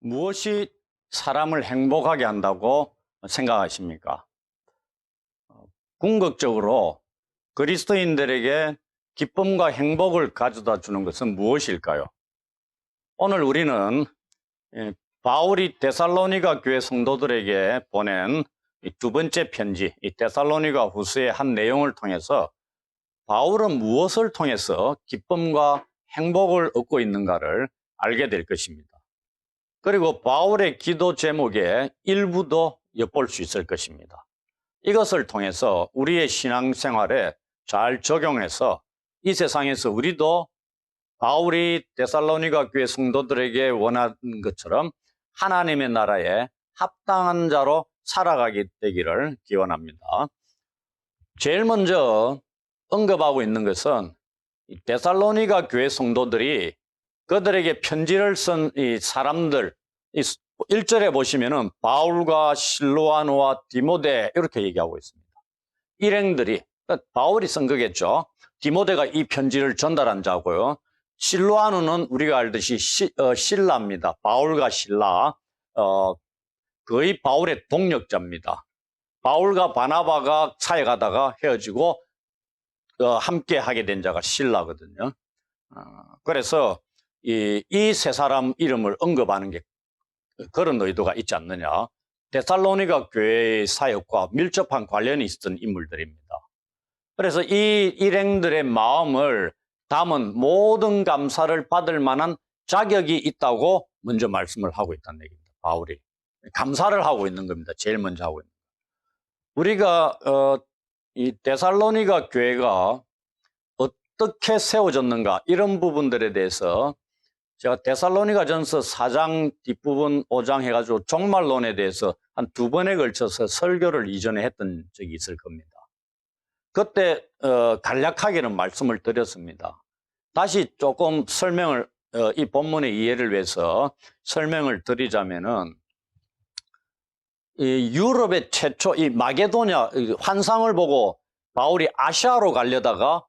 무엇이 사람을 행복하게 한다고 생각하십니까? 궁극적으로 그리스도인들에게 기쁨과 행복을 가져다 주는 것은 무엇일까요? 오늘 우리는 바울이 데살로니가 교회 성도들에게 보낸 두 번째 편지, 이 데살로니가 후서의 한 내용을 통해서 바울은 무엇을 통해서 기쁨과 행복을 얻고 있는가를 알게 될 것입니다. 그리고 바울의 기도 제목의 일부도 엿볼 수 있을 것입니다. 이것을 통해서 우리의 신앙생활에 잘 적용해서 이 세상에서 우리도 바울이 데살로니가 교회 성도들에게 원하는 것처럼 하나님의 나라에 합당한 자로 살아가게 되기를 기원합니다. 제일 먼저 언급하고 있는 것은 데살로니가 교회 성도들이 그들에게 편지를 쓴 이 사람들, 1절에 보시면은 바울과 실로아노와 디모데 이렇게 얘기하고 있습니다. 일행들이, 바울이 쓴 거겠죠. 디모데가 이 편지를 전달한 자고요. 실로아노는 우리가 알듯이 실라입니다. 바울과 실라, 거의 바울의 동력자입니다. 바울과 바나바가 차에 가다가 헤어지고 함께 하게 된 자가 실라거든요. 그래서 이 세 사람 이름을 언급하는 게 그런 의도가 있지 않느냐. 데살로니가 교회의 사역과 밀접한 관련이 있었던 인물들입니다. 그래서 이 일행들의 마음을 담은 모든 감사를 받을 만한 자격이 있다고 먼저 말씀을 하고 있다는 얘기입니다. 바울이 감사를 하고 있는 겁니다. 제일 먼저 하고 있는 거. 우리가 이 데살로니가 교회가 어떻게 세워졌는가 이런 부분들에 대해서 제가 데살로니가 전서 4장 뒷부분 5장 해가지고 종말론에 대해서 한 2번에 걸쳐서 설교를 이전에 했던 적이 있을 겁니다. 그때 간략하게는 말씀을 드렸습니다. 다시 조금 설명을 이 본문의 이해를 위해서 설명을 드리자면은 이 유럽의 최초 이 마게도냐 환상을 보고 바울이 아시아로 가려다가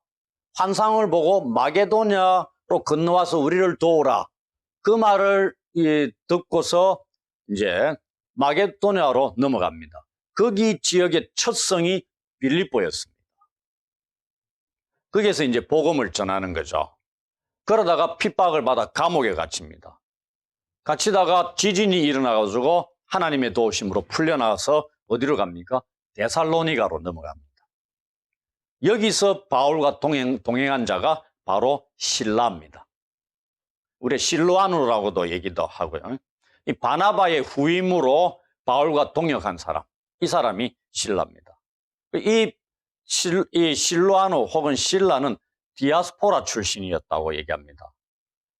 환상을 보고 마게도냐로 건너와서 우리를 도우라. 그 말을 듣고서 이제 마게도냐로 넘어갑니다. 거기 지역의 첫 성이 빌립보였습니다. 거기에서 이제 복음을 전하는 거죠. 그러다가 핍박을 받아 감옥에 갇힙니다. 갇히다가 지진이 일어나가지고 하나님의 도우심으로 풀려나가서 어디로 갑니까? 데살로니가로 넘어갑니다. 여기서 바울과 동행한 자가 바로 실라입니다. 우리 실로아누라고도 얘기도 하고요. 이 바나바의 후임으로 바울과 동역한 사람, 이 사람이 실라입니다. 이 실로아누 혹은 실라는 디아스포라 출신이었다고 얘기합니다.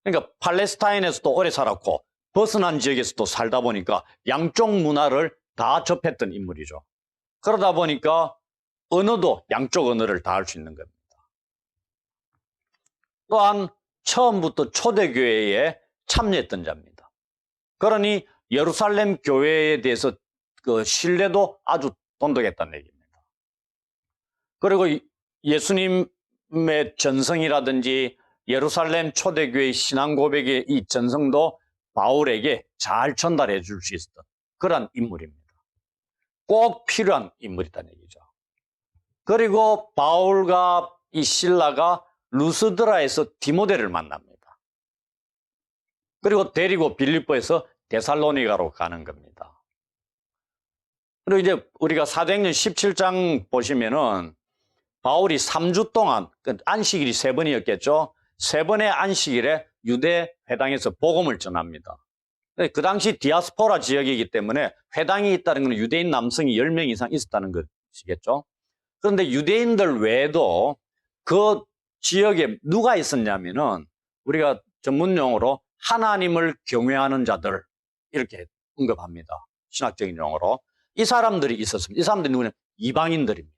그러니까 팔레스타인에서도 오래 살았고 벗어난 지역에서도 살다 보니까 양쪽 문화를 다 접했던 인물이죠. 그러다 보니까 언어도 양쪽 언어를 다 할 수 있는 겁니다. 또한 처음부터 초대교회에 참여했던 자입니다. 그러니 예루살렘 교회에 대해서 그 신뢰도 아주 돈독했다는 얘기입니다. 그리고 예수님의 전성이라든지 예루살렘 초대교회의 신앙 고백의 이 전성도 바울에게 잘 전달해 줄 수 있었던 그런 인물입니다. 꼭 필요한 인물이라는 얘기죠. 그리고 바울과 이 실라가 루스드라에서 디모데를 만납니다. 그리고 데리고 빌립보에서 데살로니가로 가는 겁니다. 그리고 이제 우리가 사도행전 17장 보시면은 바울이 3주 동안 안식일이 3번이었겠죠. 3번의 안식일에 유대 회당에서 복음을 전합니다. 그 당시 디아스포라 지역이기 때문에 회당이 있다는 것은 유대인 남성이 10명 이상 있었다는 것이겠죠. 그런데 유대인들 외에도 그 지역에 누가 있었냐면은 우리가 전문용어로 하나님을 경외하는 자들 이렇게 언급합니다. 신학적인 용어로. 이 사람들이 있었습니다. 이 사람들이 누구냐? 이방인들입니다.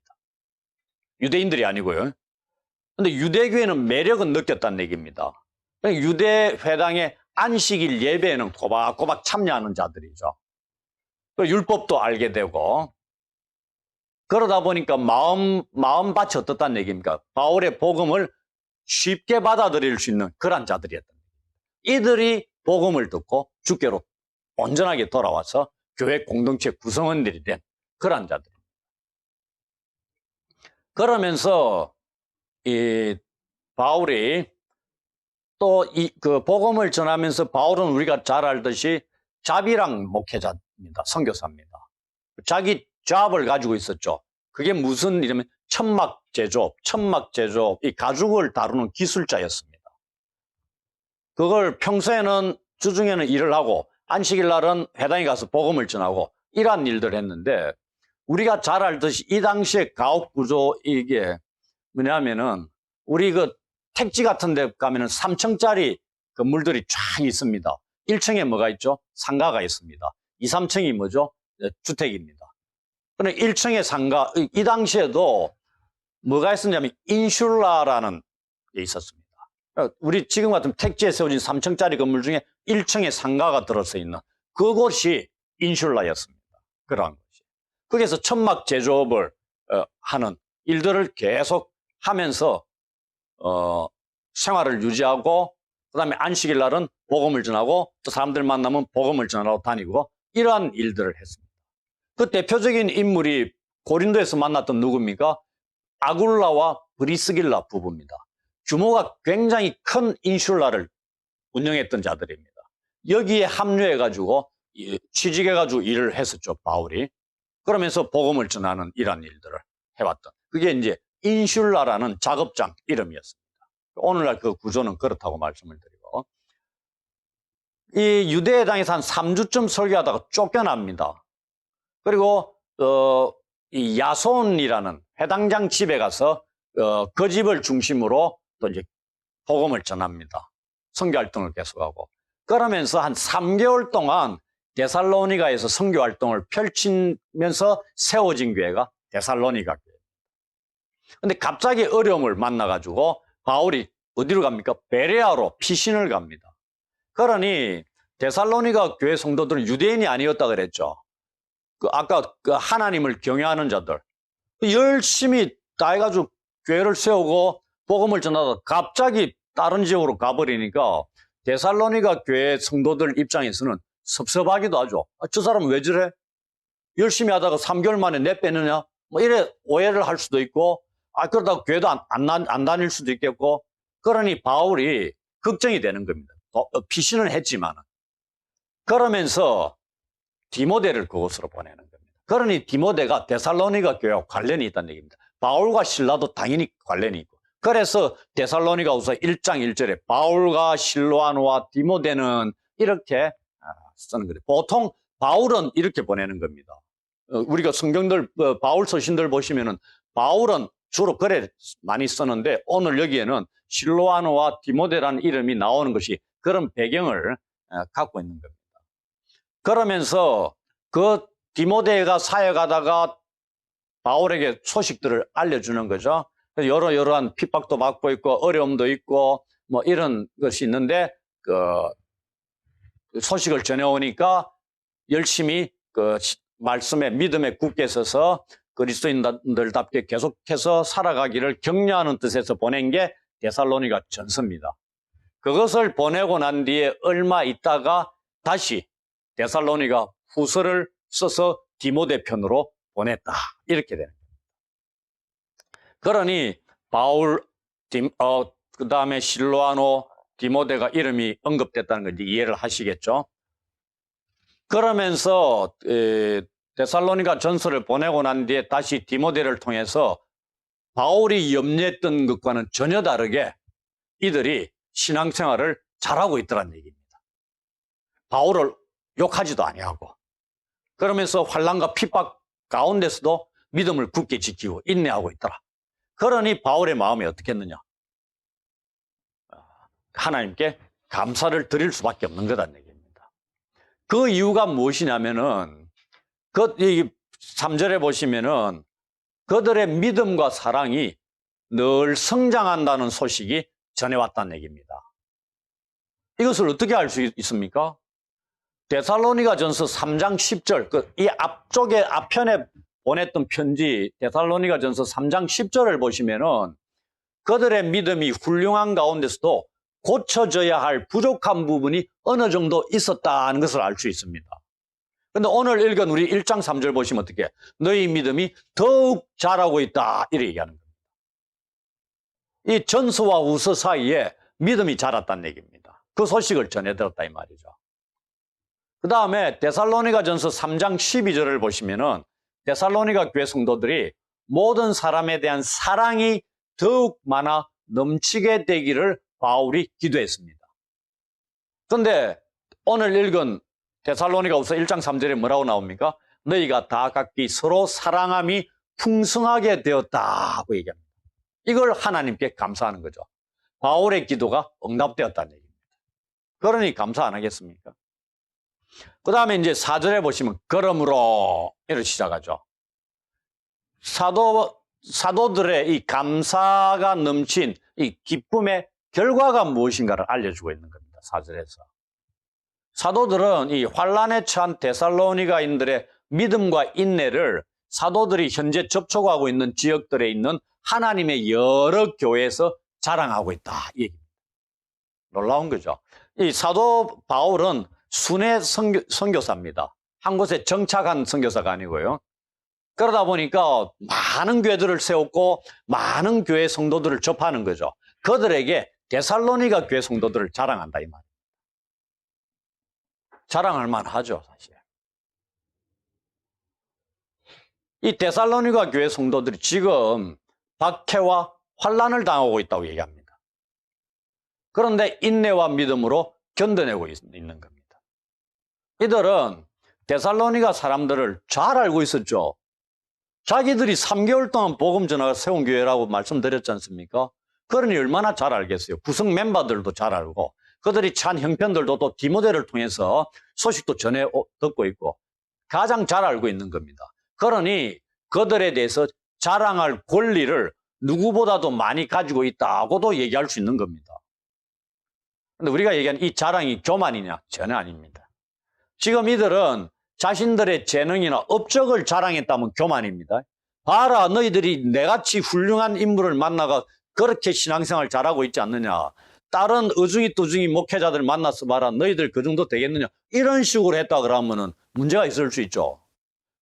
유대인들이 아니고요. 그런데 유대교회는 매력은 느꼈다는 얘기입니다. 유대 회당의 안식일 예배에는 꼬박꼬박 참여하는 자들이죠. 율법도 알게 되고 그러다 보니까 마음밭이 어떻다는 얘기입니까? 바울의 복음을 쉽게 받아들일 수 있는 그런 자들이었다. 이들이 복음을 듣고 주께로 온전하게 돌아와서 교회 공동체 구성원들이 된 그런 자들. 그러면서 이 바울이 또 그 복음을 전하면서 바울은 우리가 잘 알듯이 잡이랑 목회자입니다. 선교사입니다. 자기 잡을 가지고 있었죠. 그게 무슨 이러면 천막 제조업, 이 가죽을 다루는 기술자였습니다. 그걸 평소에는 주중에는 일을 하고 안식일 날은 회당에 가서 복음을 전하고 이러한 일들을 했는데 우리가 잘 알듯이 이 당시의 가옥 구조 이게 뭐냐면은 우리 그 택지 같은 데 가면은 3층짜리 건물들이 쫙 있습니다. 1층에 뭐가 있죠? 상가가 있습니다. 2, 3층이 뭐죠? 주택입니다. 그런데 1층에 상가, 이 당시에도 뭐가 있었냐면 인슐라라는 게 있었습니다. 우리 지금 같은 택지에 세워진 3층짜리 건물 중에 1층에 상가가 들어서 있는 그곳이 인슐라였습니다. 그러한 것이. 거기서 천막 제조업을 하는 일들을 계속 하면서 생활을 유지하고 그다음에 안식일 날은 복음을 전하고 또 사람들 만나면 복음을 전하러 다니고 이러한 일들을 했습니다. 그 대표적인 인물이 고린도에서 만났던 누굽니까? 아굴라와 브리스길라 부부입니다. 규모가 굉장히 큰 인슐라를 운영했던 자들입니다. 여기에 합류해가지고 취직해가지고 일을 했었죠, 바울이. 그러면서 복음을 전하는 이런 일들을 해왔던. 그게 이제 인슐라라는 작업장 이름이었습니다. 오늘날 그 구조는 그렇다고 말씀을 드리고. 이 유대회당에서 한 3주쯤 설교하다가 쫓겨납니다. 그리고 이 야손이라는 회당장 집에 가서 그 집을 중심으로 또 이제 복음을 전합니다. 선교 활동을 계속하고. 그러면서 한 3개월 동안 데살로니가에서 선교 활동을 펼치면서 세워진 교회가 데살로니가 교회입니다. 근데 갑자기 어려움을 만나가지고 바울이 어디로 갑니까? 베레아로 피신을 갑니다. 그러니 데살로니가 교회 성도들은 유대인이 아니었다 그랬죠. 아까 그 하나님을 경외하는 자들. 열심히 다 해가지고 교회를 세우고 복음을 전하다가 갑자기 다른 지역으로 가버리니까 데살로니가 교회 성도들 입장에서는 섭섭하기도 하죠. 저 사람은 왜 저래? 열심히 하다가 3개월 만에 내빼느냐? 뭐 이래 오해를 할 수도 있고, 그러다가 교회도 안 다닐 수도 있겠고, 그러니 바울이 걱정이 되는 겁니다. 피신을 했지만은. 그러면서 디모데를 그곳으로 보내는 겁니다. 그러니 디모데가 데살로니가 교회와 관련이 있다는 얘기입니다. 바울과 실라도 당연히 관련이 있고. 그래서 데살로니가후서 1장 1절에 바울과 실로아노와 디모데는 이렇게 쓰는 거예요. 보통 바울은 이렇게 보내는 겁니다. 우리가 성경들 바울 서신들 보시면은 바울은 주로 글에 많이 쓰는데 오늘 여기에는 실로아노와 디모데라는 이름이 나오는 것이 그런 배경을 갖고 있는 겁니다. 그러면서 그 디모데가 사역하다가 바울에게 소식들을 알려주는 거죠. 여러한 핍박도 받고 있고 어려움도 있고 뭐 이런 것이 있는데 그 소식을 전해오니까 열심히 그 말씀에 믿음에 굳게 서서 그리스도인들답게 계속해서 살아가기를 격려하는 뜻에서 보낸 게 데살로니가 전서입니다. 그것을 보내고 난 뒤에 얼마 있다가 다시 데살로니가 후서를 써서 디모데 편으로 보냈다. 이렇게 되는 겁니다. 그러니 바울, 그 다음에 실로아노, 디모데가 이름이 언급됐다는 걸 이제 이해를 하시겠죠. 그러면서 데살로니가 전서를 보내고 난 뒤에 다시 디모데를 통해서 바울이 염려했던 것과는 전혀 다르게 이들이 신앙생활을 잘하고 있더란 얘기입니다. 바울을 욕하지도 아니하고 그러면서 환난과 핍박 가운데서도 믿음을 굳게 지키고 인내하고 있더라. 그러니 바울의 마음이 어떻겠느냐? 하나님께 감사를 드릴 수밖에 없는 거다는 얘기입니다. 그 이유가 무엇이냐면은 그 3절에 보시면은 그들의 믿음과 사랑이 늘 성장한다는 소식이 전해왔다는 얘기입니다. 이것을 어떻게 알 수 있습니까? 데살로니가전서 3장 10절, 이 앞쪽에 앞편에 보냈던 편지 데살로니가전서 3장 10절을 보시면은 그들의 믿음이 훌륭한 가운데서도 고쳐져야 할 부족한 부분이 어느 정도 있었다는 것을 알 수 있습니다. 그런데 오늘 읽은 우리 1장 3절 보시면 어떻게 너희 믿음이 더욱 자라고 있다 이렇게 얘기하는 겁니다. 이 전서와 후서 사이에 믿음이 자랐다는 얘기입니다. 그 소식을 전해들었다 이 말이죠. 그 다음에 데살로니가 전서 3장 12절을 보시면은 데살로니가 교회 성도들이 모든 사람에 대한 사랑이 더욱 많아 넘치게 되기를 바울이 기도했습니다. 그런데 오늘 읽은 데살로니가후서 1장 3절에 뭐라고 나옵니까? 너희가 다 각기 서로 사랑함이 풍성하게 되었다고 얘기합니다. 이걸 하나님께 감사하는 거죠. 바울의 기도가 응답되었다는 얘기입니다. 그러니 감사 안 하겠습니까? 그 다음에 이제 4절에 보시면 그러므로 이렇게 시작하죠. 사도들의 이 감사가 넘친 이 기쁨의 결과가 무엇인가를 알려주고 있는 겁니다. 4절에서. 사도들은 이 환란에 처한 데살로니가인들의 믿음과 인내를 사도들이 현재 접촉하고 있는 지역들에 있는 하나님의 여러 교회에서 자랑하고 있다. 이 얘기입니다. 놀라운 거죠. 이 사도 바울은 순회 선교사입니다. 한 곳에 정착한 선교사가 아니고요. 그러다 보니까 많은 교회들을 세웠고 많은 교회 성도들을 접하는 거죠. 그들에게 데살로니가 교회 성도들을 자랑한다 이 말입니다. 자랑할 만하죠, 사실. 이 데살로니가 교회 성도들이 지금 박해와 환란을 당하고 있다고 얘기합니다. 그런데 인내와 믿음으로 견뎌내고 있는 겁니다. 이들은 데살로니가 사람들을 잘 알고 있었죠. 자기들이 3개월 동안 복음 전하가 세운 교회라고 말씀드렸지 않습니까? 그러니 얼마나 잘 알겠어요. 구성 멤버들도 잘 알고 그들이 찬 형편들도 또 디모데를 통해서 소식도 전해 듣고 있고 가장 잘 알고 있는 겁니다. 그러니 그들에 대해서 자랑할 권리를 누구보다도 많이 가지고 있다고도 얘기할 수 있는 겁니다. 그런데 우리가 얘기하는 이 자랑이 교만이냐? 전혀 아닙니다. 지금 이들은 자신들의 재능이나 업적을 자랑했다면 교만입니다. 봐라, 너희들이 내같이 훌륭한 인물을 만나가 그렇게 신앙생활 잘하고 있지 않느냐. 다른 어중이 또중이 목회자들 만나서 봐라, 너희들 그 정도 되겠느냐. 이런 식으로 했다 그러면은 문제가 있을 수 있죠.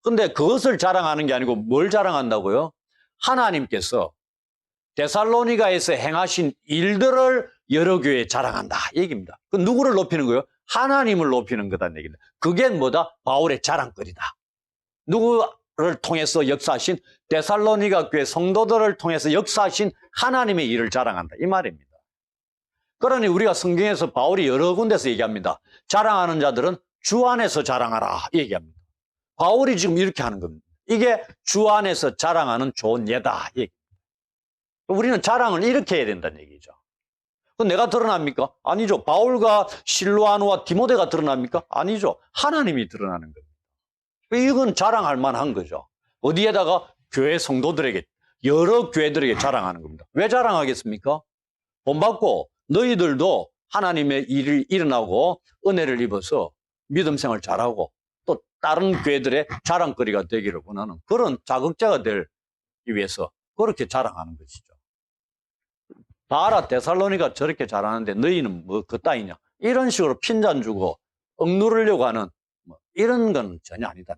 근데 그것을 자랑하는 게 아니고 뭘 자랑한다고요? 하나님께서 데살로니가에서 행하신 일들을 여러 교회에 자랑한다 얘기입니다. 그 누구를 높이는 거예요? 하나님을 높이는 거다는 얘기입니다. 그게 뭐다? 바울의 자랑거리다. 누구를 통해서 역사하신 데살로니가 교회 성도들을 통해서 역사하신 하나님의 일을 자랑한다 이 말입니다. 그러니 우리가 성경에서 바울이 여러 군데서 얘기합니다. 자랑하는 자들은 주 안에서 자랑하라 얘기합니다. 바울이 지금 이렇게 하는 겁니다. 이게 주 안에서 자랑하는 좋은 예다. 우리는 자랑을 이렇게 해야 된다는 얘기죠. 그건 내가 드러납니까? 아니죠. 바울과 실로아누와 디모데가 드러납니까? 아니죠. 하나님이 드러나는 겁니다. 이건 자랑할 만한 거죠. 어디에다가? 교회 성도들에게, 여러 교회들에게 자랑하는 겁니다. 왜 자랑하겠습니까? 본받고 너희들도 하나님의 일이 일어나고 은혜를 입어서 믿음 생활 잘하고 또 다른 교회들의 자랑거리가 되기를 원하는 그런 자극제가 되기 위해서 그렇게 자랑하는 것이죠. 봐라, 데살로니가 저렇게 잘하는데 너희는 뭐 그따위냐. 이런 식으로 핀잔 주고 억누르려고 하는 이런 건 전혀 아니다.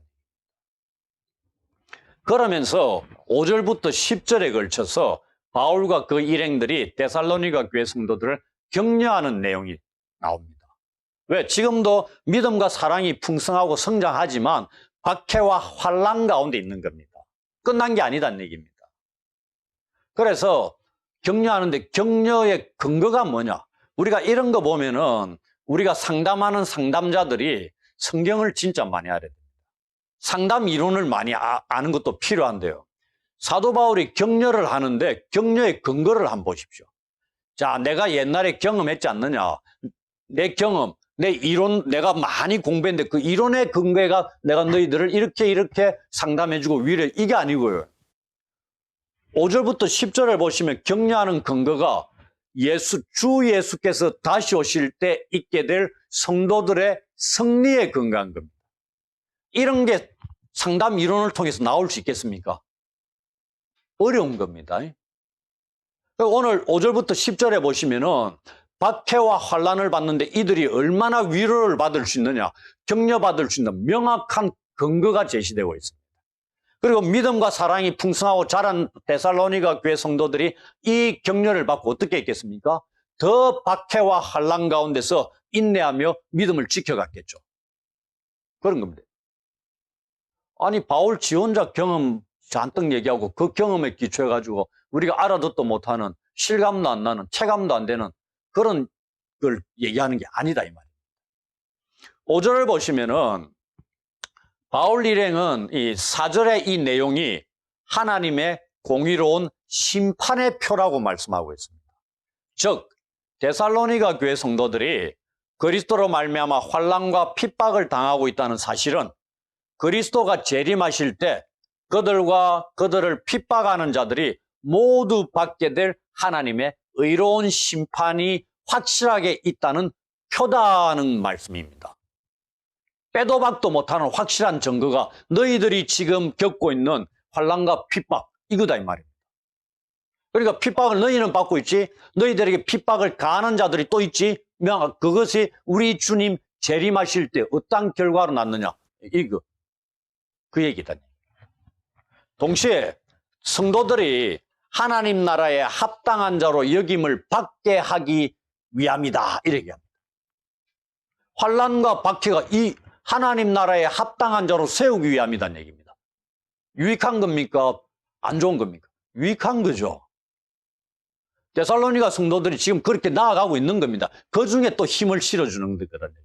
그러면서 5절부터 10절에 걸쳐서 바울과 그 일행들이 데살로니가 교회 성도들을 격려하는 내용이 나옵니다. 왜? 지금도 믿음과 사랑이 풍성하고 성장하지만 박해와 환난 가운데 있는 겁니다. 끝난 게 아니다는 얘기입니다. 그래서 격려하는데 격려의 근거가 뭐냐? 우리가 이런 거 보면은 우리가 상담하는 상담자들이 성경을 진짜 많이 알아야 됩니다. 상담 이론을 많이 아는 것도 필요한데요. 사도 바울이 격려를 하는데 격려의 근거를 한번 보십시오. 자, 내가 옛날에 경험했지 않느냐? 내 경험, 내 이론, 내가 많이 공부했는데 그 이론의 근거가 내가 너희들을 이렇게 상담해주고 위로해. 이게 아니고요. 5절부터 10절을 보시면 격려하는 근거가 주 예수께서 다시 오실 때 있게 될 성도들의 승리에 근거한 겁니다. 이런 게 상담 이론을 통해서 나올 수 있겠습니까? 어려운 겁니다. 오늘 5절부터 10절에 보시면은 박해와 환난을 받는데 이들이 얼마나 위로를 받을 수 있느냐, 격려받을 수 있는 명확한 근거가 제시되고 있습니다. 그리고 믿음과 사랑이 풍성하고 자란 데살로니가 교회 성도들이 이 격려를 받고 어떻게 했겠습니까? 더 박해와 환난 가운데서 인내하며 믿음을 지켜갔겠죠. 그런 겁니다. 아니, 바울 지 혼자 경험 잔뜩 얘기하고 그 경험에 기초해가지고 우리가 알아듣도 못하는, 실감도 안 나는, 체감도 안 되는 그런 걸 얘기하는 게 아니다 이 말이에요. 5절을 보시면은 바울 일행은 이 4절의 이 내용이 하나님의 공의로운 심판의 표라고 말씀하고 있습니다. 즉 데살로니가 교회 성도들이 그리스도로 말미암아 환난과 핍박을 당하고 있다는 사실은 그리스도가 재림하실 때 그들과 그들을 핍박하는 자들이 모두 받게 될 하나님의 의로운 심판이 확실하게 있다는 표다는 말씀입니다. 빼도 박도 못하는 확실한 증거가 너희들이 지금 겪고 있는 환난과 핍박 이거다 이 말입니다. 그러니까 핍박을 너희는 받고 있지, 너희들에게 핍박을 가하는 자들이 또 있지, 그것이 우리 주님 재림하실 때 어떤 결과로 났느냐, 이거 그 얘기다. 동시에 성도들이 하나님 나라에 합당한 자로 여김을 받게 하기 위함이다 이렇게 합니다. 환난과 박해가 이 하나님 나라에 합당한 자로 세우기 위함이란 얘기입니다. 유익한 겁니까? 안 좋은 겁니까? 유익한 거죠. 데살로니가 성도들이 지금 그렇게 나아가고 있는 겁니다. 그 중에 또 힘을 실어주는 거거든요.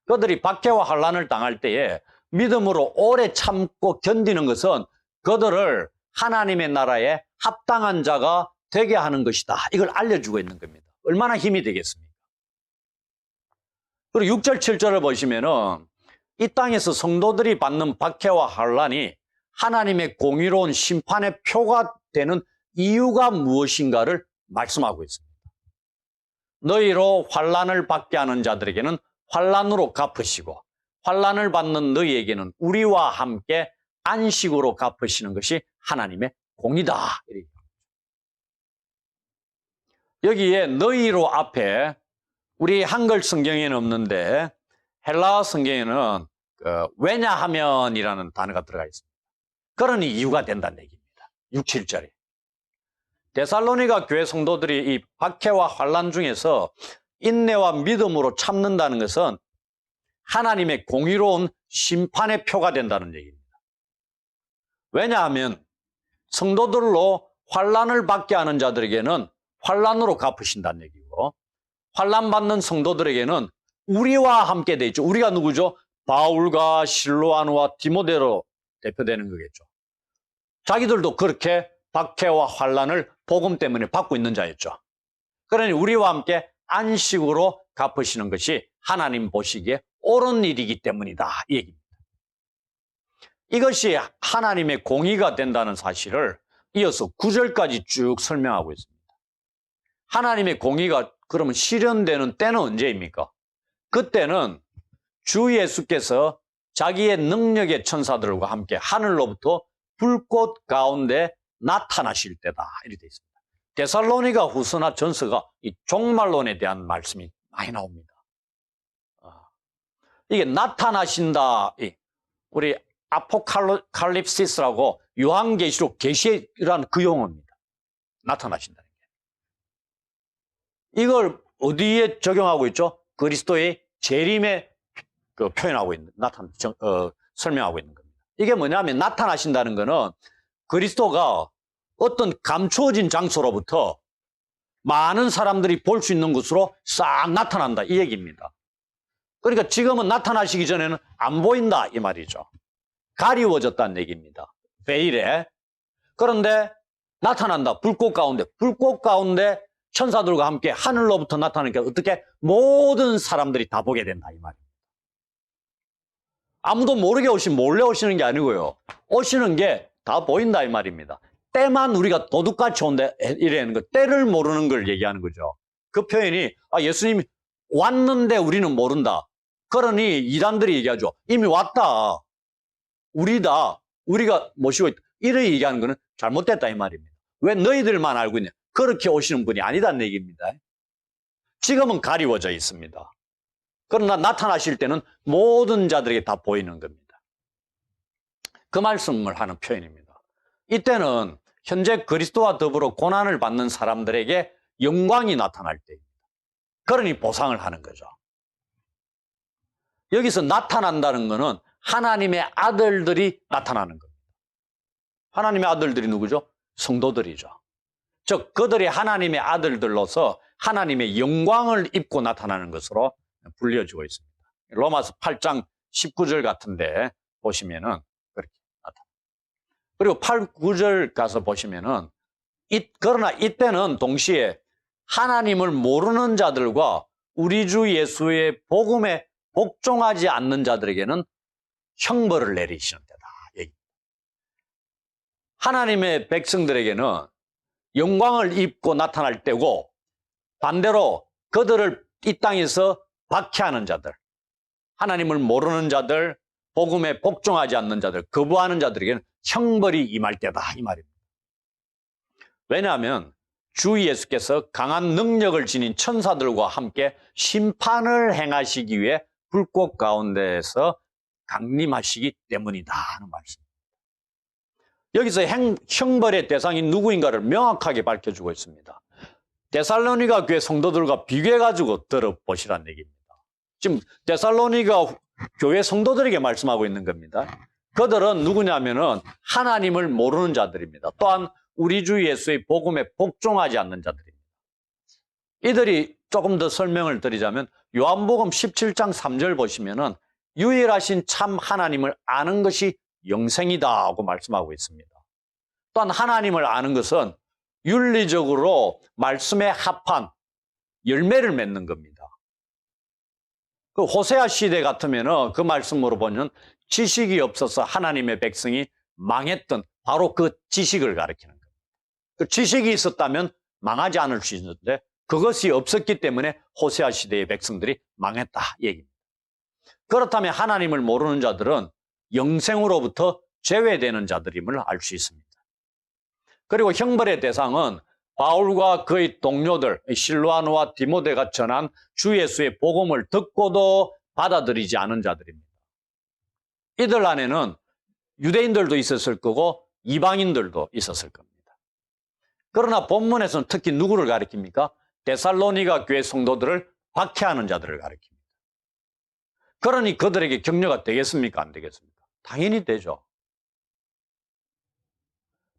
그들이 박해와 환난을 당할 때에 믿음으로 오래 참고 견디는 것은 그들을 하나님의 나라에 합당한 자가 되게 하는 것이다. 이걸 알려주고 있는 겁니다. 얼마나 힘이 되겠습니까? 그리고 6절, 7절을 보시면은 이 땅에서 성도들이 받는 박해와 환난이 하나님의 공의로운 심판의 표가 되는 이유가 무엇인가를 말씀하고 있습니다. 너희로 환난을 받게 하는 자들에게는 환난으로 갚으시고 환난을 받는 너희에게는 우리와 함께 안식으로 갚으시는 것이 하나님의 공이다. 여기에 너희로 앞에 우리 한글 성경에는 없는데 헬라어 성경에는 왜냐하면이라는 단어가 들어가 있습니다. 그런 이유가 된다는 얘기입니다. 6, 7절에. 데살로니가 교회 성도들이 이 박해와 환난 중에서 인내와 믿음으로 참는다는 것은 하나님의 공의로운 심판의 표가 된다는 얘기입니다. 왜냐하면 성도들로 환난을 받게 하는 자들에게는 환난으로 갚으신다는 얘기고, 환난 받는 성도들에게는 우리와 함께 돼 있죠. 우리가 누구죠? 바울과 실로아누와 디모데로 대표되는 거겠죠. 자기들도 그렇게 박해와 환난을 복음 때문에 받고 있는 자였죠. 그러니 우리와 함께 안식으로 갚으시는 것이 하나님 보시기에 옳은 일이기 때문이다 이 얘기입니다. 이것이 하나님의 공의가 된다는 사실을 이어서 9절까지 쭉 설명하고 있습니다. 하나님의 공의가 그러면 실현되는 때는 언제입니까? 그때는 주 예수께서 자기의 능력의 천사들과 함께 하늘로부터 불꽃 가운데 나타나실 때다 이렇게 되어 있습니다. 데살로니가 후서나 전서가 이 종말론에 대한 말씀이 많이 나옵니다. 이게 나타나신다, 우리 아포칼립시스라고 요한계시록 계시라는 그 용어입니다. 나타나신다는 게. 이걸 어디에 적용하고 있죠? 그리스도의 재림에 표현하고 있는, 설명하고 있는 겁니다. 이게 뭐냐면 나타나신다는 거는 그리스도가 어떤 감추어진 장소로부터 많은 사람들이 볼 수 있는 곳으로 싹 나타난다 이 얘기입니다. 그러니까 지금은 나타나시기 전에는 안 보인다 이 말이죠. 가리워졌다는 얘기입니다. 베일에. 그런데 나타난다. 불꽃 가운데 천사들과 함께 하늘로부터 나타나니까 어떻게 모든 사람들이 다 보게 된다 이 말입니다. 아무도 모르게 몰래 오시는 게 아니고요. 오시는 게 다 보인다 이 말입니다. 때만 우리가 도둑같이 온다 이래는 거, 때를 모르는 걸 얘기하는 거죠. 그 표현이 예수님이 왔는데 우리는 모른다. 그러니 이단들이 얘기하죠. 이미 왔다. 우리다. 우리가 모시고 있다. 이렇게 얘기하는 거는 잘못됐다 이 말입니다. 왜 너희들만 알고 있냐. 그렇게 오시는 분이 아니다는 얘기입니다. 지금은 가리워져 있습니다. 그러나 나타나실 때는 모든 자들에게 다 보이는 겁니다. 그 말씀을 하는 표현입니다. 이때는 현재 그리스도와 더불어 고난을 받는 사람들에게 영광이 나타날 때입니다. 그러니 보상을 하는 거죠. 여기서 나타난다는 것은 하나님의 아들들이 나타나는 겁니다. 하나님의 아들들이 누구죠? 성도들이죠. 즉 그들이 하나님의 아들들로서 하나님의 영광을 입고 나타나는 것으로 불려지고 있습니다. 로마서 8장 19절 같은데 보시면은 그렇게 나타납니다. 그리고 8, 9절 가서 보시면은 그러나 이때는 동시에 하나님을 모르는 자들과 우리 주 예수의 복음에 복종하지 않는 자들에게는 형벌을 내리시는 때다. 하나님의 백성들에게는 영광을 입고 나타날 때고 반대로 그들을 이 땅에서 박해하는 자들, 하나님을 모르는 자들, 복음에 복종하지 않는 자들, 거부하는 자들에게는 형벌이 임할 때다 이 말입니다. 왜냐하면 주 예수께서 강한 능력을 지닌 천사들과 함께 심판을 행하시기 위해 불꽃 가운데에서 강림하시기 때문이다 하는 말씀입니다. 여기서 형벌의 대상이 누구인가를 명확하게 밝혀주고 있습니다. 데살로니가 교회 성도들과 비교해가지고 들어보시라는 얘기입니다. 지금 데살로니가 교회 성도들에게 말씀하고 있는 겁니다. 그들은 누구냐면은 하나님을 모르는 자들입니다. 또한 우리 주 예수의 복음에 복종하지 않는 자들입니다. 이들이 조금 더 설명을 드리자면 요한복음 17장 3절 보시면은 유일하신 참 하나님을 아는 것이 영생이다 하고 말씀하고 있습니다. 또한 하나님을 아는 것은 윤리적으로 말씀에 합한 열매를 맺는 겁니다. 그 호세아 시대 같으면은 그 말씀으로 보면 지식이 없어서 하나님의 백성이 망했던 바로 그 지식을 가리키는 겁니다. 그 지식이 있었다면 망하지 않을 수 있는데 그것이 없었기 때문에 호세아 시대의 백성들이 망했다 얘기입니다. 그렇다면 하나님을 모르는 자들은 영생으로부터 제외되는 자들임을 알 수 있습니다. 그리고 형벌의 대상은 바울과 그의 동료들 실로아노와 디모데가 전한 주 예수의 복음을 듣고도 받아들이지 않은 자들입니다. 이들 안에는 유대인들도 있었을 거고 이방인들도 있었을 겁니다. 그러나 본문에서는 특히 누구를 가리킵니까? 데살로니가 교회 성도들을 박해하는 자들을 가리킵니다. 그러니 그들에게 격려가 되겠습니까? 안 되겠습니까? 당연히 되죠.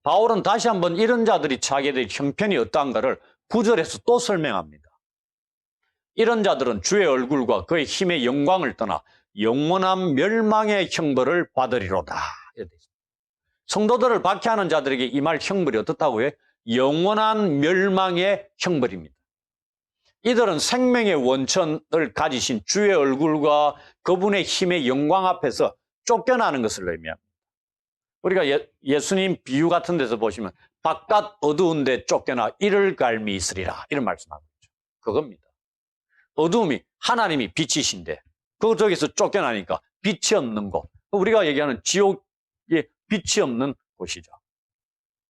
바울은 다시 한번 이런 자들이 처하게 될 형편이 어떠한가를 9절에서 또 설명합니다. 이런 자들은 주의 얼굴과 그의 힘의 영광을 떠나 영원한 멸망의 형벌을 받으리로다. 성도들을 박해하는 자들에게 임할 형벌이 어떻다고요? 영원한 멸망의 형벌입니다. 이들은 생명의 원천을 가지신 주의 얼굴과 그분의 힘의 영광 앞에서 쫓겨나는 것을 의미합니다. 우리가 예수님 비유 같은 데서 보시면 바깥 어두운데 쫓겨나 이를 갈미 있으리라 이런 말씀하고 있죠. 그겁니다. 어두움이 하나님이 빛이신데 그쪽에서 쫓겨나니까 빛이 없는 곳, 우리가 얘기하는 지옥에 빛이 없는 곳이죠.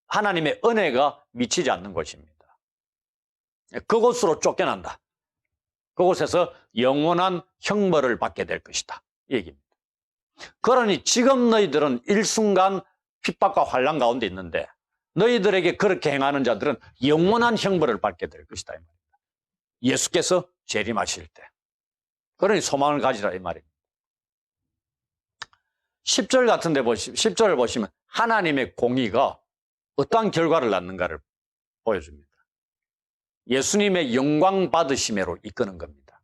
하나님의 은혜가 미치지 않는 곳입니다. 그곳으로 쫓겨난다. 그곳에서 영원한 형벌을 받게 될 것이다 이 얘기입니다. 그러니 지금 너희들은 일순간 핍박과 환난 가운데 있는데 너희들에게 그렇게 행하는 자들은 영원한 형벌을 받게 될 것이다 이 말입니다. 예수께서 재림하실 때. 그러니 소망을 가지라 이 말입니다. 10절 같은 데 10절을 보시면 하나님의 공의가 어떠한 결과를 낳는가를 보여줍니다. 예수님의 영광 받으심으로 이끄는 겁니다.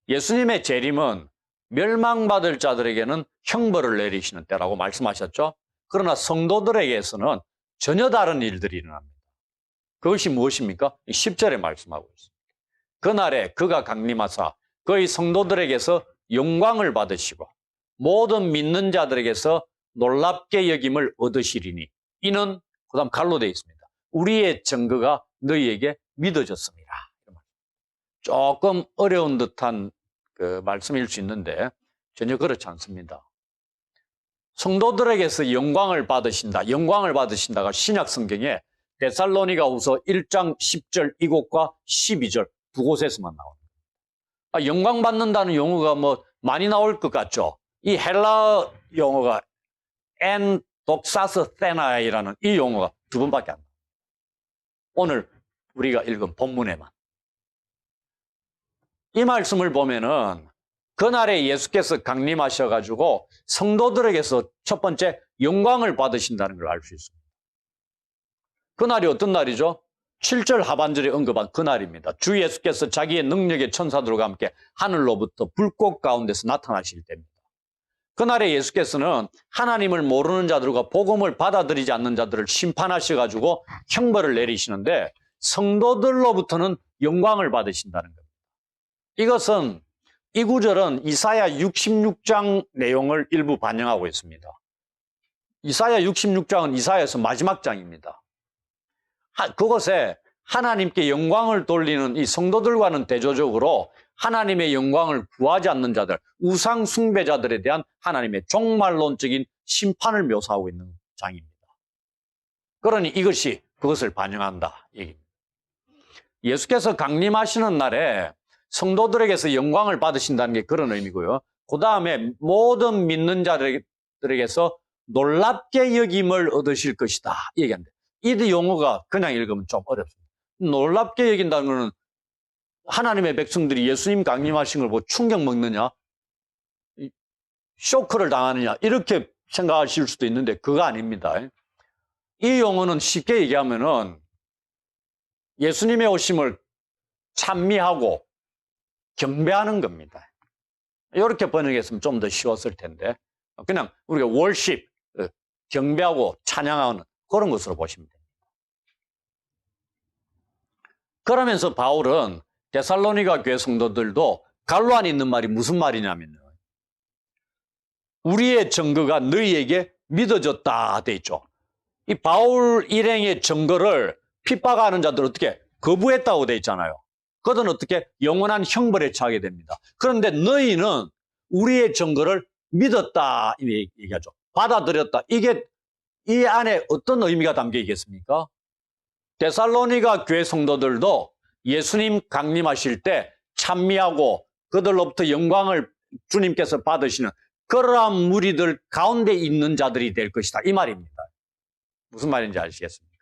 예수님의 재림은 멸망받을 자들에게는 형벌을 내리시는 때라고 말씀하셨죠. 그러나 성도들에게서는 전혀 다른 일들이 일어납니다. 그것이 무엇입니까? 10절에 말씀하고 있습니다. 그날에 그가 강림하사 그의 성도들에게서 영광을 받으시고 모든 믿는 자들에게서 놀랍게 여김을 얻으시리니 이는 그 다음 갈로 되어 있습니다. 우리의 증거가 너희에게 믿어졌습니다. 조금 어려운 듯한 그 말씀일 수 있는데 전혀 그렇지 않습니다. 성도들에게서 영광을 받으신다가 신약 성경에 데살로니가후서 1장 10절 이곳과 12절 두 곳에서만 나옵니다. 영광 받는다는 용어가 뭐 많이 나올 것 같죠? 이 헬라 용어가 엔 독사스 테나이라는 이 용어가 두 번밖에 안 나와요. 오늘 우리가 읽은 본문에만. 이 말씀을 보면은 그날에 예수께서 강림하셔가지고 성도들에게서 첫 번째 영광을 받으신다는 걸 알 수 있습니다. 그날이 어떤 날이죠? 7절 하반절에 언급한 그날입니다. 주 예수께서 자기의 능력의 천사들과 함께 하늘로부터 불꽃 가운데서 나타나실 때입니다. 그날에 예수께서는 하나님을 모르는 자들과 복음을 받아들이지 않는 자들을 심판하셔가지고 형벌을 내리시는데 성도들로부터는 영광을 받으신다는 겁니다. 이것은 이 구절은 이사야 66장 내용을 일부 반영하고 있습니다. 이사야 66장은 이사야에서 마지막 장입니다. 그것에 하나님께 영광을 돌리는 이 성도들과는 대조적으로 하나님의 영광을 구하지 않는 자들, 우상 숭배자들에 대한 하나님의 종말론적인 심판을 묘사하고 있는 장입니다. 그러니 이것이 그것을 반영한다 얘기입니다. 예수께서 강림하시는 날에 성도들에게서 영광을 받으신다는 게 그런 의미고요. 그 다음에 모든 믿는 자들에게서 놀랍게 여김을 얻으실 것이다 이 얘기합니다. 이 용어가 그냥 읽으면 좀 어렵습니다. 놀랍게 여긴다는 것은 하나님의 백성들이 예수님 강림하신 걸 보고 충격 먹느냐, 쇼크를 당하느냐 이렇게 생각하실 수도 있는데 그거 아닙니다. 이 용어는 쉽게 얘기하면은 예수님의 오심을 찬미하고 경배하는 겁니다. 이렇게 번역했으면 좀 더 쉬웠을 텐데 그냥 우리가 월십, 경배하고 찬양하는 그런 것으로 보시면 됩니다. 그러면서 바울은 데살로니가 교회 성도들도 갈로 안에 있는 말이 무슨 말이냐면요. 우리의 증거가 너희에게 믿어졌다 돼 있죠. 이 바울 일행의 증거를 핍박하는 자들 어떻게 거부했다고 돼 있잖아요. 그들은 어떻게 영원한 형벌에 처하게 됩니다. 그런데 너희는 우리의 증거를 믿었다 얘기하죠. 받아들였다. 이게 이 안에 어떤 의미가 담겨 있겠습니까? 데살로니가 교회 성도들도 예수님 강림하실 때 찬미하고 그들로부터 영광을 주님께서 받으시는 그러한 무리들 가운데 있는 자들이 될 것이다. 이 말입니다. 무슨 말인지 아시겠습니까?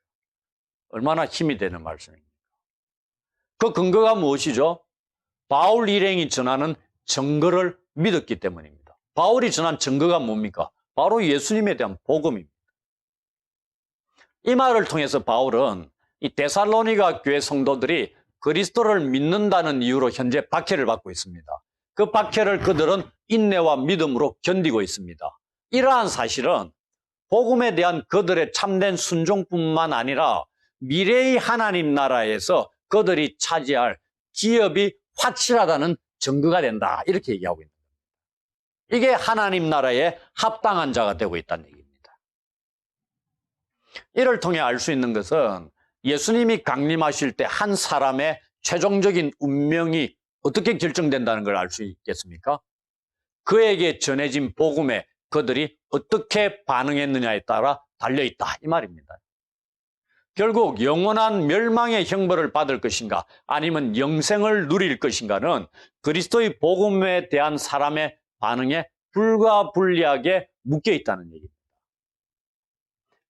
얼마나 힘이 되는 말씀입니까? 그 근거가 무엇이죠? 바울 일행이 전하는 증거를 믿었기 때문입니다. 바울이 전한 증거가 뭡니까? 바로 예수님에 대한 복음입니다. 이 말을 통해서 바울은 이 데살로니가 교회 성도들이 그리스도를 믿는다는 이유로 현재 박해를 받고 있습니다. 그 박해를 그들은 인내와 믿음으로 견디고 있습니다. 이러한 사실은 복음에 대한 그들의 참된 순종뿐만 아니라 미래의 하나님 나라에서 그들이 차지할 기업이 확실하다는 증거가 된다. 이렇게 얘기하고 있는 겁니다. 이게 하나님 나라에 합당한 자가 되고 있다는 얘기입니다. 이를 통해 알 수 있는 것은 예수님이 강림하실 때 한 사람의 최종적인 운명이 어떻게 결정된다는 걸 알 수 있겠습니까? 그에게 전해진 복음에 그들이 어떻게 반응했느냐에 따라 달려있다 이 말입니다. 결국 영원한 멸망의 형벌을 받을 것인가 아니면 영생을 누릴 것인가는 그리스도의 복음에 대한 사람의 반응에 불가분리하게 묶여 있다는 얘기입니다.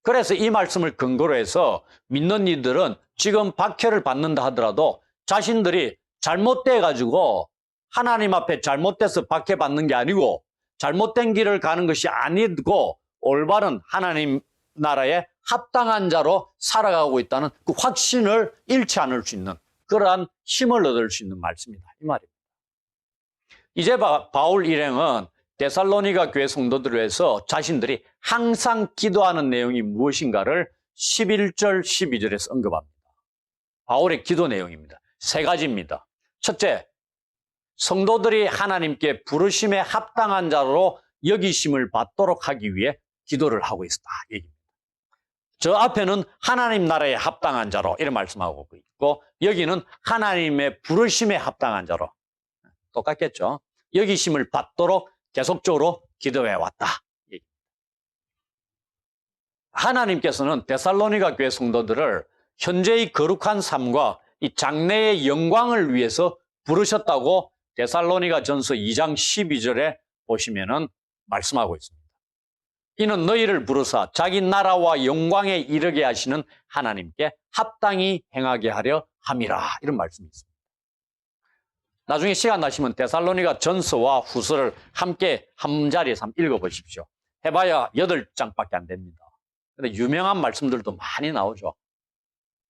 그래서 이 말씀을 근거로 해서 믿는 이들은 지금 박해를 받는다 하더라도 자신들이 잘못돼 가지고 하나님 앞에 잘못돼서 박해받는 게 아니고 잘못된 길을 가는 것이 아니고 올바른 하나님 나라에 합당한 자로 살아가고 있다는 그 확신을 잃지 않을 수 있는 그러한 힘을 얻을 수 있는 말씀이다 이 말입니다. 이제 바울 일행은 데살로니가 교회 성도들을 위해서 자신들이 항상 기도하는 내용이 무엇인가를 11절 12절에서 언급합니다. 바울의 기도 내용입니다. 세 가지입니다. 첫째, 성도들이 하나님께 부르심에 합당한 자로 여기심을 받도록 하기 위해 기도를 하고 있다 얘기입니다. 저 앞에는 하나님 나라에 합당한 자로 이런 말씀하고 있고 여기는 하나님의 부르심에 합당한 자로 똑같겠죠. 여기심을 받도록 계속적으로 기도해 왔다. 하나님께서는 데살로니가 교회 성도들을 현재의 거룩한 삶과 이 장래의 영광을 위해서 부르셨다고 데살로니가 전서 2장 12절에 보시면은 말씀하고 있습니다. 이는 너희를 부르사 자기 나라와 영광에 이르게 하시는 하나님께 합당히 행하게 하려 함이라. 이런 말씀이 있습니다. 나중에 시간 나시면 데살로니가 전서와 후서를 함께 한 자리에서 한번 읽어보십시오. 해봐야 8장밖에 안 됩니다. 근데 유명한 말씀들도 많이 나오죠.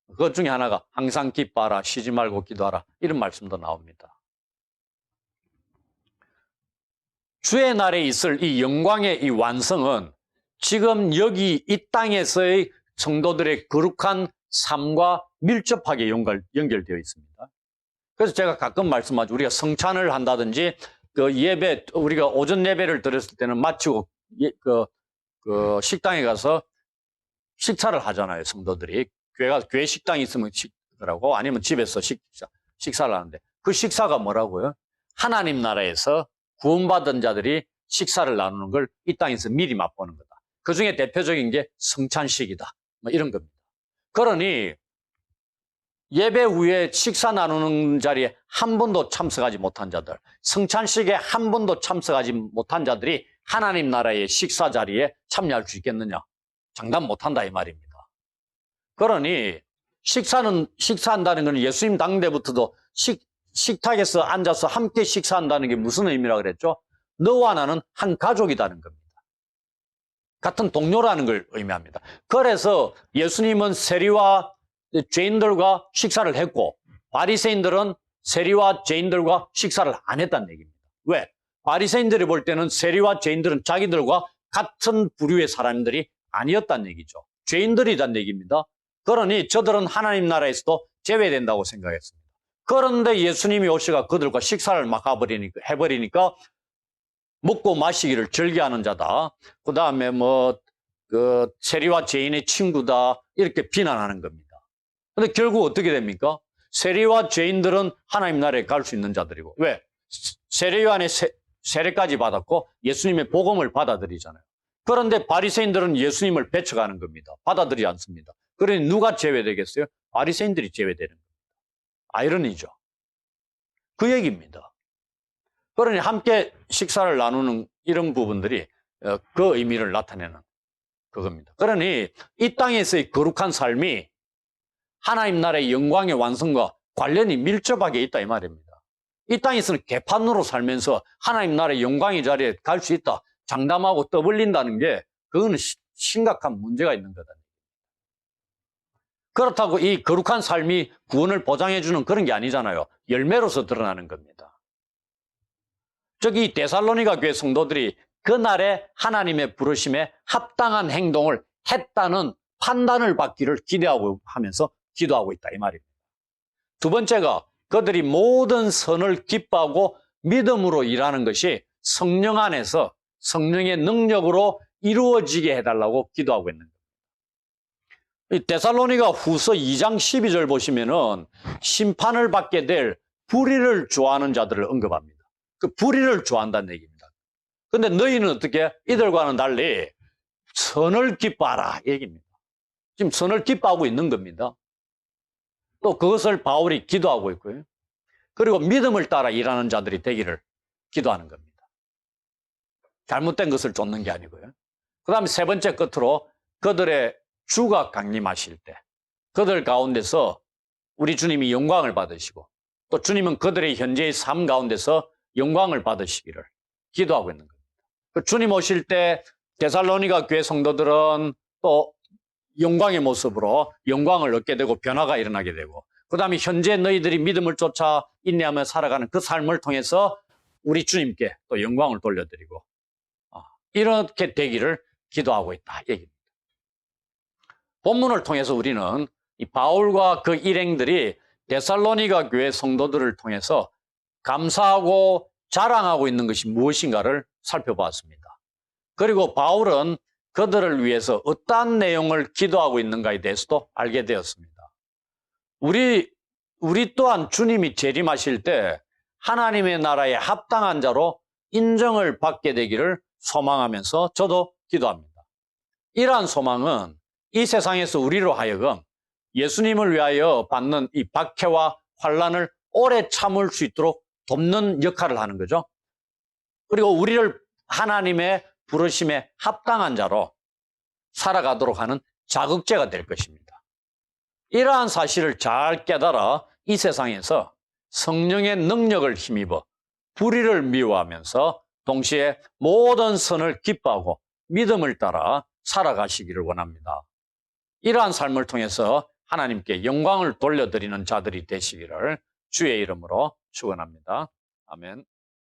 그것 중에 하나가 항상 기뻐하라, 쉬지 말고 기도하라, 이런 말씀도 나옵니다. 주의 날에 있을 이 영광의 이 완성은 지금 여기 이 땅에서의 성도들의 거룩한 삶과 밀접하게 연결되어 있습니다. 그래서 제가 가끔 말씀하죠. 우리가 성찬을 한다든지 그 예배, 우리가 오전 예배를 드렸을 때는 마치고 그 식당에 가서 식사를 하잖아요. 성도들이 교회 식당이 있으면 식사라고, 아니면 집에서 식사를 하는데, 그 식사가 뭐라고요? 하나님 나라에서 구원받은 자들이 식사를 나누는 걸 이 땅에서 미리 맛보는 거다. 그 중에 대표적인 게 성찬식이다. 뭐 이런 겁니다. 그러니 예배 후에 식사 나누는 자리에 한 번도 참석하지 못한 자들, 성찬식에 한 번도 참석하지 못한 자들이 하나님 나라의 식사 자리에 참여할 수 있겠느냐? 장담 못한다 이 말입니다. 그러니 식사한다는 것은 예수님 당대부터도 식탁에서 앉아서 함께 식사한다는 게 무슨 의미라 그랬죠? 너와 나는 한 가족이라는 겁니다. 같은 동료라는 걸 의미합니다. 그래서 예수님은 세리와 죄인들과 식사를 했고, 바리새인들은 세리와 죄인들과 식사를 안 했다는 얘기입니다. 왜? 바리새인들이 볼 때는 세리와 죄인들은 자기들과 같은 부류의 사람들이 아니었다는 얘기죠. 죄인들이란 얘기입니다. 그러니 저들은 하나님 나라에서도 제외된다고 생각했습니다. 그런데 예수님이 오셔가 그들과 식사를 막 해버리니까 먹고 마시기를 즐겨하는 자다. 그 다음에 세리와 죄인의 친구다. 이렇게 비난하는 겁니다. 근데 결국 어떻게 됩니까? 세리와 죄인들은 하나님 나라에 갈 수 있는 자들이고. 왜? 세례요한의 세례까지 받았고 예수님의 복음을 받아들이잖아요. 그런데 바리새인들은 예수님을 배척하는 겁니다. 받아들이지 않습니다. 그러니 누가 제외되겠어요? 바리새인들이 제외되는 겁니다. 아이러니죠. 그 얘기입니다. 그러니 함께 식사를 나누는 이런 부분들이 그 의미를 나타내는 그겁니다. 그러니 이 땅에서의 거룩한 삶이 하나님 나라의 영광의 완성과 관련이 밀접하게 있다 이 말입니다. 이 땅에서는 개판으로 살면서 하나님 나라의 영광의 자리에 갈 수 있다, 장담하고 떠벌린다는 게 그거는 심각한 문제가 있는 거다. 그렇다고 이 거룩한 삶이 구원을 보장해주는 그런 게 아니잖아요. 열매로서 드러나는 겁니다. 저기 데살로니가 교회 성도들이 그날에 하나님의 부르심에 합당한 행동을 했다는 판단을 받기를 기대하고 하면서 기도하고 있다 이 말입니다. 두 번째가 그들이 모든 선을 기뻐하고 믿음으로 일하는 것이 성령 안에서 성령의 능력으로 이루어지게 해달라고 기도하고 있는 겁니다. 이 데살로니가 후서 2장 12절 보시면은 심판을 받게 될 불의를 좋아하는 자들을 언급합니다. 그 불의를 좋아한다는 얘기입니다. 근데 너희는 어떻게? 이들과는 달리 선을 기뻐하라 얘기입니다. 지금 선을 기뻐하고 있는 겁니다. 또 그것을 바울이 기도하고 있고요. 그리고 믿음을 따라 일하는 자들이 되기를 기도하는 겁니다. 잘못된 것을 쫓는 게 아니고요. 그 다음에 세 번째 끝으로 그들의 주가 강림하실 때 그들 가운데서 우리 주님이 영광을 받으시고 또 주님은 그들의 현재의 삶 가운데서 영광을 받으시기를 기도하고 있는 겁니다. 그 주님 오실 때 데살로니가 교회 성도들은 또 영광의 모습으로 영광을 얻게 되고 변화가 일어나게 되고, 그 다음에 현재 너희들이 믿음을 쫓아 인내하며 살아가는 그 삶을 통해서 우리 주님께 또 영광을 돌려드리고 이렇게 되기를 기도하고 있다 얘기입니다. 본문을 통해서 우리는 이 바울과 그 일행들이 데살로니가 교회 성도들을 통해서 감사하고 자랑하고 있는 것이 무엇인가를 살펴보았습니다. 그리고 바울은 그들을 위해서 어떠한 내용을 기도하고 있는가에 대해서도 알게 되었습니다. 우리 또한 주님이 재림하실 때 하나님의 나라에 합당한 자로 인정을 받게 되기를 소망하면서 저도 기도합니다. 이러한 소망은 이 세상에서 우리로 하여금 예수님을 위하여 받는 이 박해와 환난을 오래 참을 수 있도록 돕는 역할을 하는 거죠. 그리고 우리를 하나님의 부르심에 합당한 자로 살아가도록 하는 자극제가 될 것입니다. 이러한 사실을 잘 깨달아 이 세상에서 성령의 능력을 힘입어 불의를 미워하면서 동시에 모든 선을 기뻐하고 믿음을 따라 살아가시기를 원합니다. 이러한 삶을 통해서 하나님께 영광을 돌려드리는 자들이 되시기를 주의 이름으로 축원합니다. 아멘.